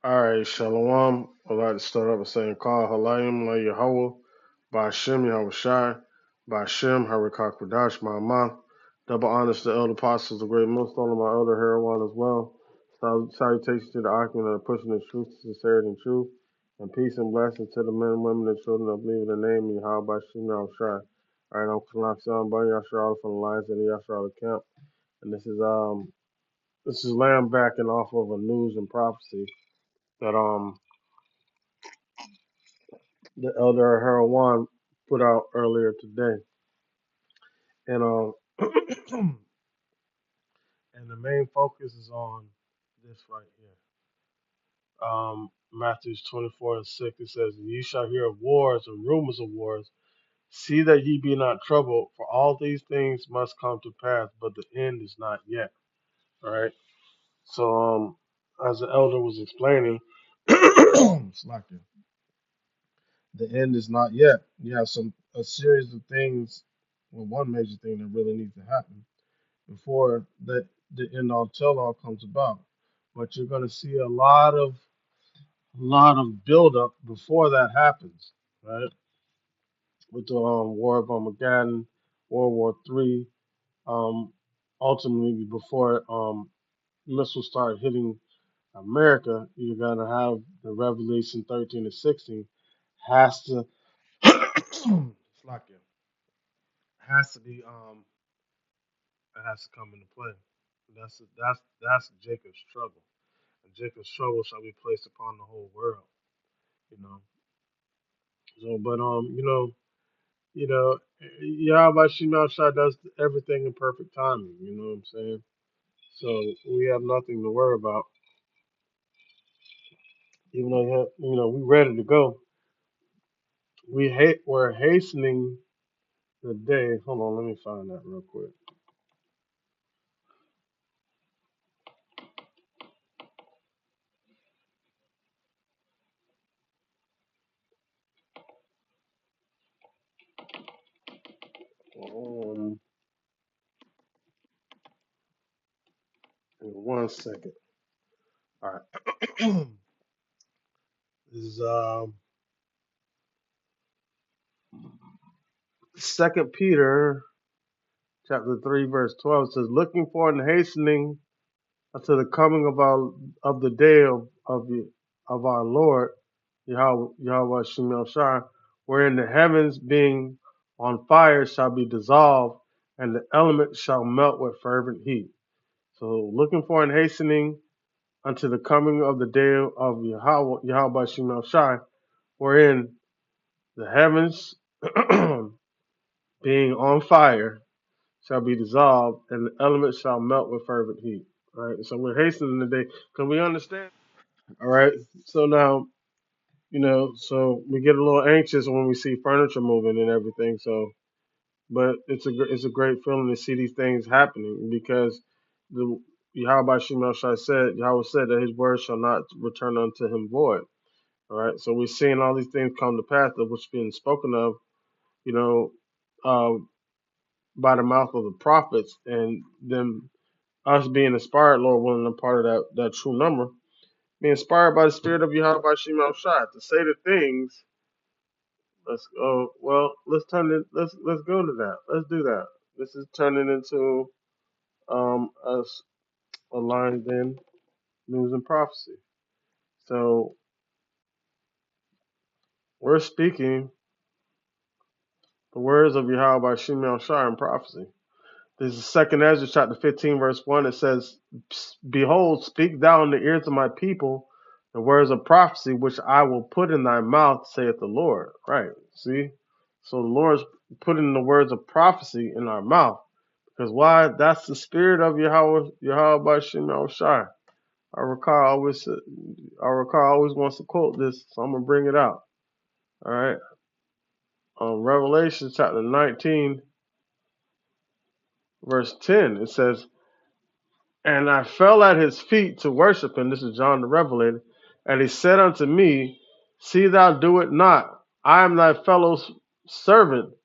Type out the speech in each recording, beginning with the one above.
All right, Shalom. I'd like to start off by saying, Call Halayim La Yahweh, Ba'Shem Yahweh Shai, Ba'Shem Harakak Kodash Ma'amah. Double honors to the elder apostles, the great millstone of my elder Heroine as well. Salutations to the argument that are pushing the truth, sincerity, and truth. And peace and blessings to the men, women, and children that believe in the name of Yahweh Ba'Shem Yahweh Shai. All right, I'm Kalaf Son, Bunny Yashar from the Lions of the Yashar camp. And this is Lamb backing off of a news and prophecy that the elder Herawan put out earlier today, and and the main focus is on this right here. Matthew 24:6. It says, "Ye shall hear of wars and rumors of wars. See that ye be not troubled, for all these things must come to pass, but the end is not yet." All right. So as the elder was explaining, slacking, the end is not yet. You have a series of things. Well, one major thing that really needs to happen before the end all tell all comes about. But you're going to see a lot of buildup before that happens, right? With the War of Armageddon, World War III, ultimately before missiles start hitting America, you're going to have the Revelation 13 and 16 has to slack it, has to be it has to come into play. That's Jacob's trouble. And Jacob's trouble shall be placed upon the whole world. You know. So, but Yahweh Shema Shai does everything in perfect timing. You know what I'm saying? So we have nothing to worry about. Even though we ready to go. We're hastening the day. Hold on, let me find that real quick. Um, in 1 second. All right. This is Second Peter chapter 3 verse 12. It says, "Looking for and hastening until the coming of the day of our Lord Yahweh Shem Shai, wherein the heavens being on fire shall be dissolved, and the elements shall melt with fervent heat." So, looking for and hastening unto the coming of the day of Yahweh Shem Shai, wherein the heavens being on fire shall be dissolved, and the elements shall melt with fervent heat. All right. So we're hastening the day. Can we understand? All right. So now, so we get a little anxious when we see furniture moving and everything. So, but it's a great feeling to see these things happening because the Yahweh Shemel Shai said, Yahweh said that his word shall not return unto him void. All right. So we're seeing all these things come to pass that was being spoken of, you know, uh, by the mouth of the prophets, and then us being inspired, Lord willing, a part of that true number, be inspired by the Spirit of Yahweh by Shema Shai to say the things. Let's go. Well, let's turn it. Let's go to that. Let's do that. This is turning into us aligned in news and prophecy. So we're speaking the words of Yahweh by Shema Shai in prophecy. This is Second Ezra chapter 15, verse 1. It says, "Behold, speak thou in the ears of my people the words of prophecy which I will put in thy mouth, saith the Lord." Right. See? So the Lord's putting the words of prophecy in our mouth. Because why? That's the spirit of Yahweh by Shem Shai. Our always wants to quote this, so I'm gonna bring it out. All right. Revelation chapter 19, verse 10, it says, "And I fell at his feet to worship him." This is John the Revelator. "And he said unto me, See thou do it not. I am thy fellow servant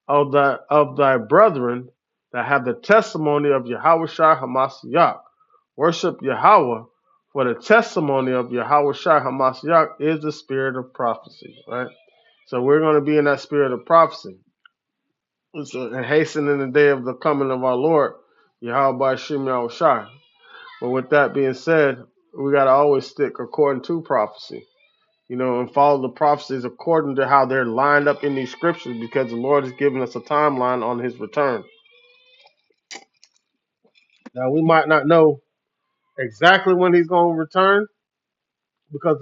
of thy brethren that have the testimony of Yahweh Shai Hamashiach. Worship Yahweh, For the testimony of Yahweh Shai Hamashiach is the spirit of prophecy, right? So we're going to be in that spirit of prophecy. And hastening the day of the coming of our Lord, Yahweh Shem Yahweh Shai. But with that being said, we got to always stick according to prophecy, and follow the prophecies according to how they're lined up in these scriptures, because the Lord has given us a timeline on his return. Now, we might not know exactly when he's going to return, because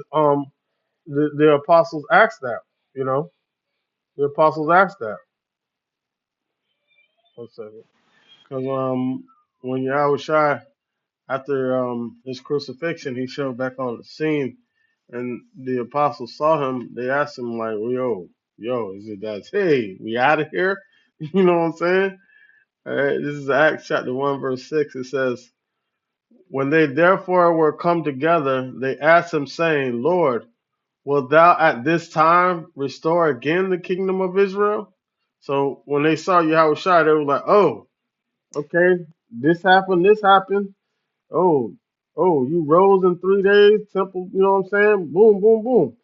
the apostles asked that, the apostles asked that. One second. Because when Yahweh Shai, after his crucifixion, he showed back on the scene, and the apostles saw him. They asked him like, yo, is it that? Hey, we out of here? You know what I'm saying? All right, this is Acts chapter 1, verse 6. It says, when they therefore were come together, they asked him, saying, Lord, wilt thou at this time restore again the kingdom of Israel? So when they saw Yahweh Shai, they were like, oh, okay, this happened, this happened. Oh, you rose in 3 days, temple, you know what I'm saying? Boom, boom, boom.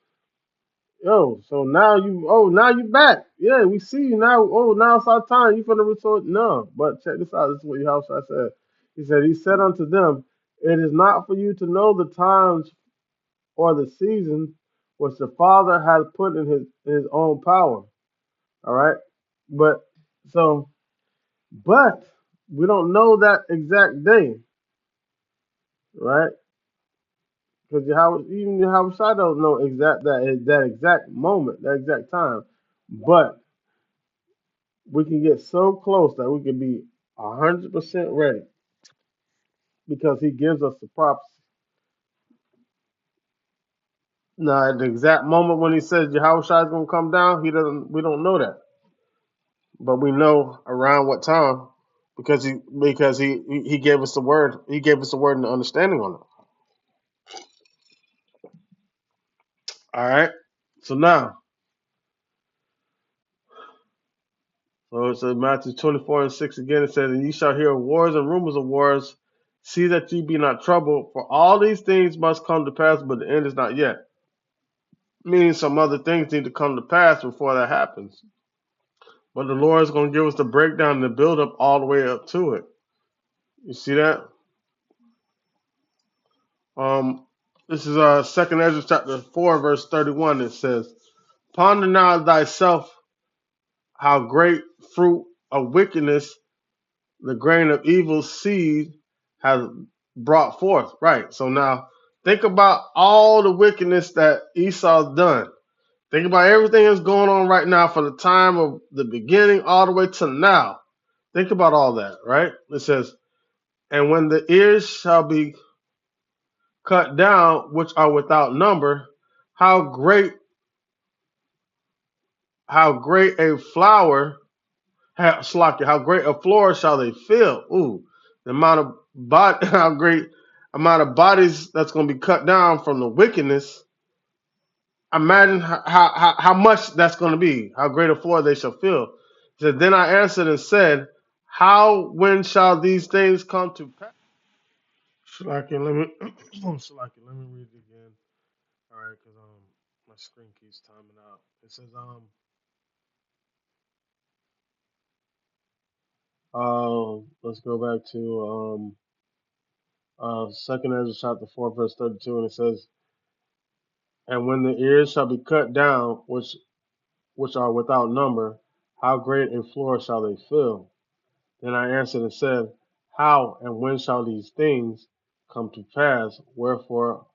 Yo, so now you back. Yeah, we see you now. Oh, now it's our time. You finna resort. No, but check this out. This is what Yahweh said. He said unto them, it is not for you to know the times or the seasons which the Father has put in his own power. All right. But so, but we don't know that exact day, right? Because even Yahweh Shai don't know that exact moment, that exact time. But we can get so close that we can be 100% ready, because he gives us the prophecy. Now, at the exact moment when he says Yahweh Shai is going to come down, he doesn't. We don't know that, but we know around what time, because he gave us the word. He gave us the word and the understanding on it. All right. So now, so it says Matthew 24:6 again. It says, "And ye shall hear of wars and rumors of wars. See that ye be not troubled, for all these things must come to pass, but the end is not yet." Meaning some other things need to come to pass before that happens. But the Lord is going to give us the breakdown and the build up all the way up to it. You see that? This is Second Ezra chapter 4, verse 31. It says, "Ponder now thyself how great fruit of wickedness the grain of evil seed has brought forth." Right. So now think about all the wickedness that Esau's done. Think about everything that's going on right now from the time of the beginning all the way to now. Think about all that, right? It says, and when the ears shall be cut down, which are without number, how great, a flower, how great a floor shall they fill? Ooh, the amount of how great amount of bodies that's going to be cut down from the wickedness. Imagine how much that's going to be, how great a floor they shall fill. He said, then I answered and said, when shall these things come to pass? Shalaki, let me Shalaki, let me read it again. All right, because my screen keeps timing out. It says let's go back to Second Ezra chapter 4 verse 32, and it says, and when the ears shall be cut down, which are without number, how great a floor shall they fill? Then I answered and said, how and when shall these things come to pass? Slakia,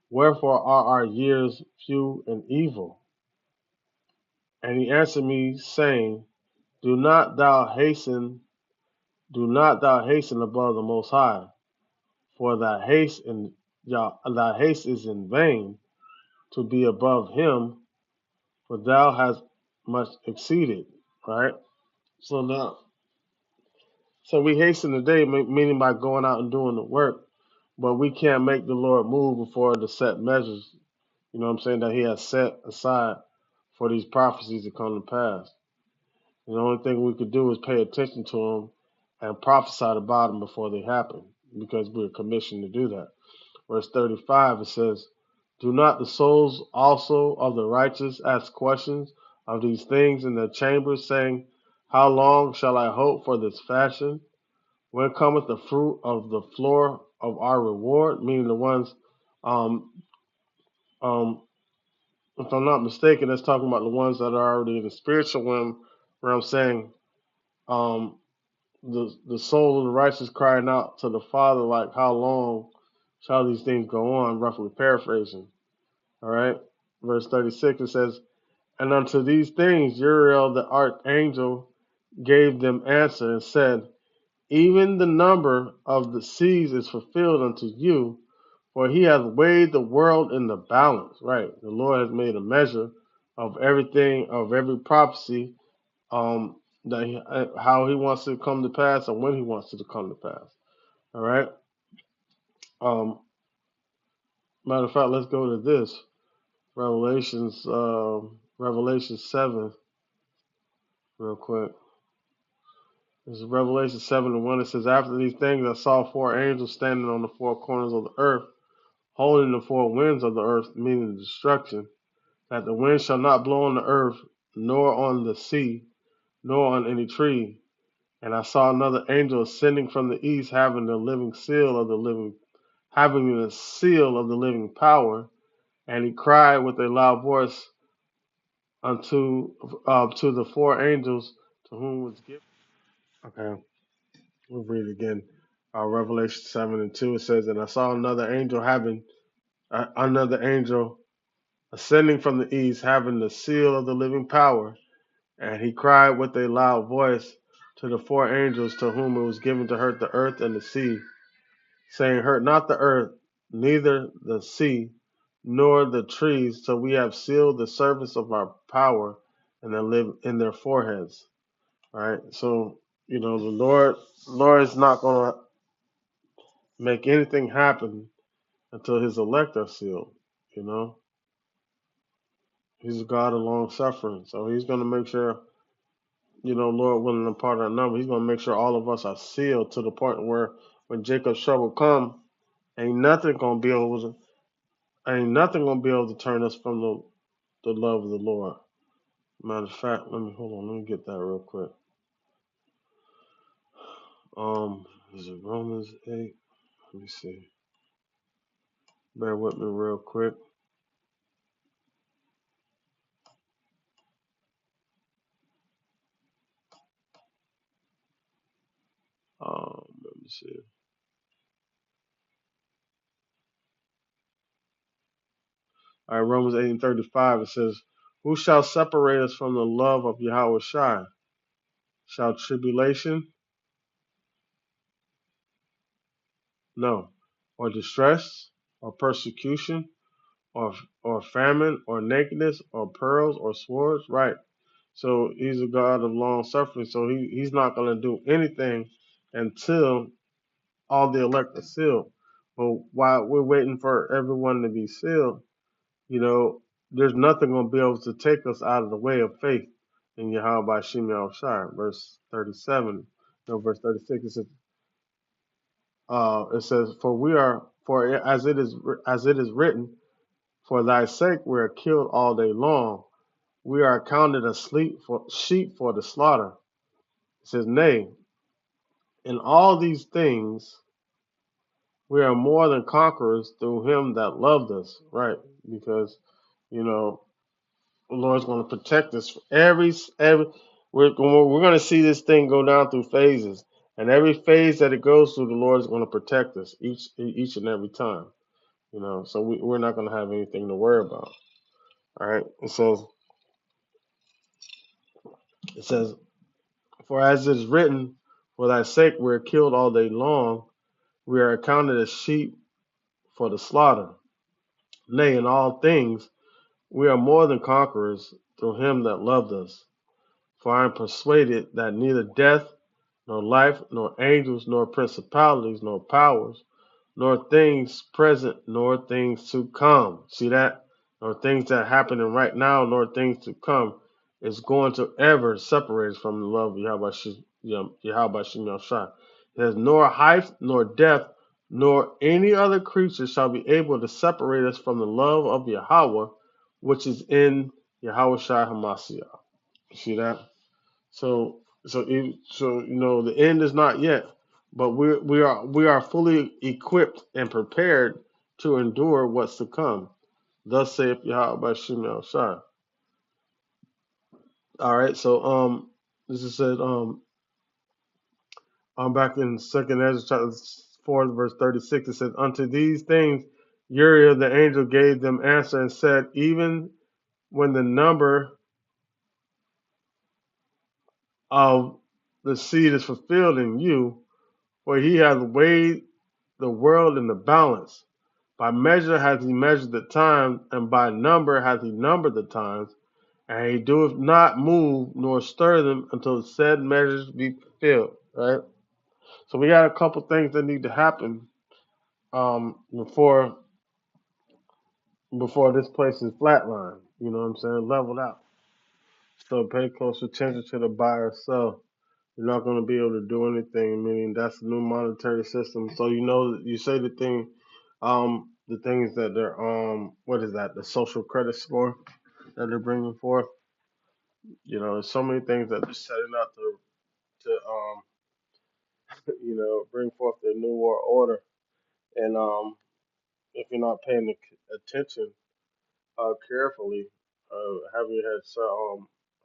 wherefore are our years few and evil? And he answered me, saying, Do not thou hasten, above the Most High, for thy haste is in vain to be above Him, for thou hast much exceeded. Right. So we hasten the day, meaning by going out and doing the work, but we can't make the Lord move before the set measures. You know what I'm saying, that He has set aside for these prophecies to come to pass. And the only thing we could do is pay attention to them and prophesy about them before they happen. because we're commissioned to do that. Verse 35, it says, do not the souls also of the righteous ask questions of these things in their chambers, saying, how long shall I hope for this fashion? When cometh the fruit of the floor of our reward? Meaning the ones, um, if I'm not mistaken, that's talking about the ones that are already in the spiritual realm, where I'm saying, um, the soul of the righteous crying out to the Father, like, how long shall these things go on? Roughly paraphrasing. All right. Verse 36, it says, and unto these things Uriel the archangel gave them answer and said, even the number of the seas is fulfilled unto you, for he hath weighed the world in the balance. Right. The Lord has made a measure of everything, of every prophecy, that how he wants it to come to pass and when he wants it to come to pass. All right. Um, matter of fact, let's go to this Revelation 7 real quick. This is Revelation 7 and 1. It says, after these things I saw four angels standing on the four corners of the earth, holding the four winds of the earth, meaning destruction, that the wind shall not blow on the earth, nor on the sea, nor on any tree. And I saw another angel ascending from the east, having the seal of the living power, and he cried with a loud voice unto to the four angels to whom was given. Okay, we'll read it again. Revelation 7 and 2, it says, and I saw another angel ascending from the east, having the seal of the living power, and he cried with a loud voice to the four angels to whom it was given to hurt the earth and the sea, saying, hurt not the earth, neither the sea, nor the trees, till we have sealed the servants of our power, and they live in their foreheads. All right. So, the Lord is not going to make anything happen until his elect are sealed. You know, he's a God of long suffering. So he's going to make sure, Lord willing, a part of that number, he's going to make sure all of us are sealed to the point where when Jacob's trouble come, ain't nothing going to be able to turn us from the love of the Lord. Matter of fact, let me get that real quick. Is it Romans 8? Let me see. Bear with me real quick. Let me see. All right, Romans 8 and 35, it says, who shall separate us from the love of Yahweh Shai? Shall tribulation? No. Or distress? Or persecution? Or famine? Or nakedness? Or pearls? Or swords? Right. So he's a God of long suffering. So he's not going to do anything until all the elect are sealed. But while we're waiting for everyone to be sealed, there's nothing going to be able to take us out of the way of faith in Yahweh Shem Shai. Verse 37, no, verse 36, it says, for as it is written, for thy sake we are killed all day long. We are accounted as sheep for the slaughter. It says, nay, in all these things we are more than conquerors through him that loved us. Right? Because, you know, the Lord's going to protect us. We're going to see this thing go down through phases, and every phase that it goes through, the Lord is going to protect us each and every time. So we're not going to have anything to worry about. All right. It says, for as it is written, for thy sake we are killed all day long. We are accounted as sheep for the slaughter. Nay, in all things we are more than conquerors through him that loved us. For I am persuaded that neither death, nor life, nor angels, nor principalities, nor powers, nor things present, nor things to come. See that? Nor things that are happening right now, nor things to come, is going to ever separate us from the love of Yahweh Shem Yahshua. It says, nor height, nor depth, nor any other creature shall be able to separate us from the love of Yahweh, which is in Yahweh Shai Hamashiach. You see that? So the end is not yet, but we are fully equipped and prepared to endure what's to come. Thus saith Yahweh by Shemel Shai. All right, so this is said I'm back in Second Ezra chapter 4, verse 36. It says, "Unto these things Uriel the angel gave them answer and said, Even when the number of the seed is fulfilled in you, for he has weighed the world in the balance. By measure hath he measured the time, and by number hath he numbered the times, and he doeth not move nor stir them until the said measures be fulfilled." Right. So we got a couple things that need to happen before this place is flatlined. You know what I'm saying? Leveled out. So pay close attention to the buy or sell. You're not going to be able to do anything. Meaning that's the new monetary system. So you say the things that they're what is that? The social credit score that they're bringing forth. There's so many things that they're setting up to bring forth the new world order. And if you're not paying attention carefully, having your head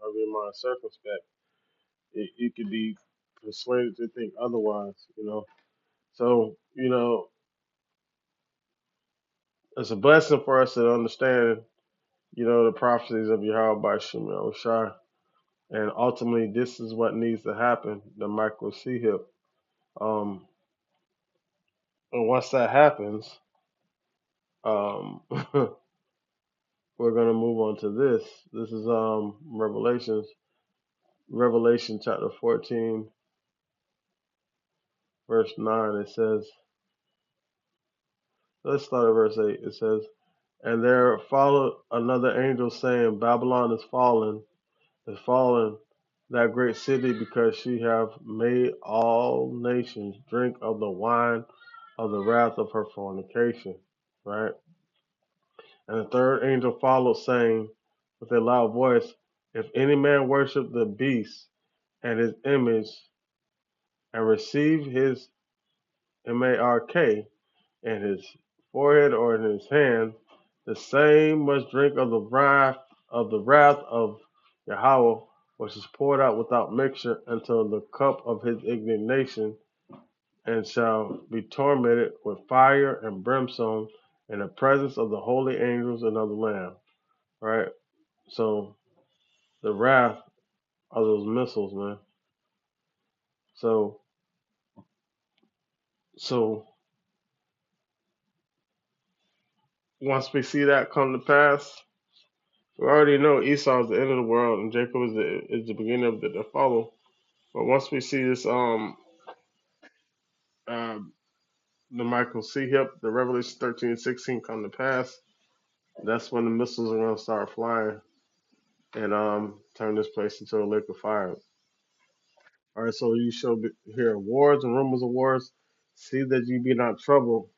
having your mind circumspect, you could be persuaded to think otherwise. So it's a blessing for us to understand the prophecies of Yahweh by Shemel Shai. And ultimately, this is what needs to happen, the micro C hip. And once that happens, we're going to move on to this. This is Revelation chapter 14, verse 9. It says, let's start at verse 8. It says, "And there followed another angel saying, Babylon is fallen, that great city, because she hath made all nations drink of the wine of the wrath of her fornication." Right? And the third angel followed, saying with a loud voice, "If any man worship the beast and his image, and receive his mark in his forehead or in his hand, the same must drink of the wrath of Yahweh, which is poured out without mixture until the cup of his indignation, and shall be tormented with fire and brimstone in the presence of the holy angels and of the Lamb." Right? So the wrath of those missiles, man. So so once we see that come to pass, we already know Esau is the end of the world and Jacob is the beginning of the follow. But once we see this uh, the Michael C. Hip, the Revelation 13:16 come to pass, that's when the missiles are gonna start flying and turn this place into a lake of fire. All right, so you shall hear wars and rumors of wars. See that you be not troubled.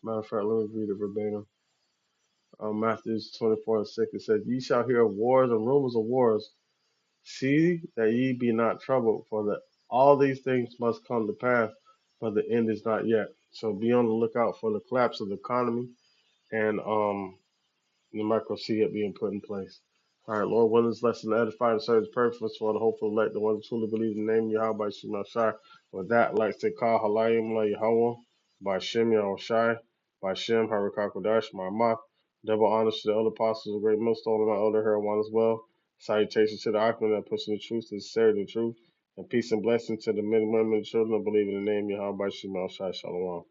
Matter of fact, let me read it verbatim. Matthew 24:6. It says, "Ye shall hear of wars and rumors of wars. See that ye be not troubled, for that all these things must come to pass, but the end is not yet." So be on the lookout for the collapse of the economy and the micro C it being put in place. All right, Lord, willing this lesson to edify and serve the purpose for the hopeful elect, the ones who truly believe in the name of Yahweh by Shema Shai. With that, like to call Halayim La Yahweh by Shem Yahweh Shai, by Shem Harakakodash, my Mah. Double honors to the elder apostles, a great millstone, and my elder here one as well. Salutations to the Aquan that pushing the truth, the sincerity, the truth, and peace and blessing to the men, women, and children that believe in the name of Yahweh by Shema Shai. Shalom.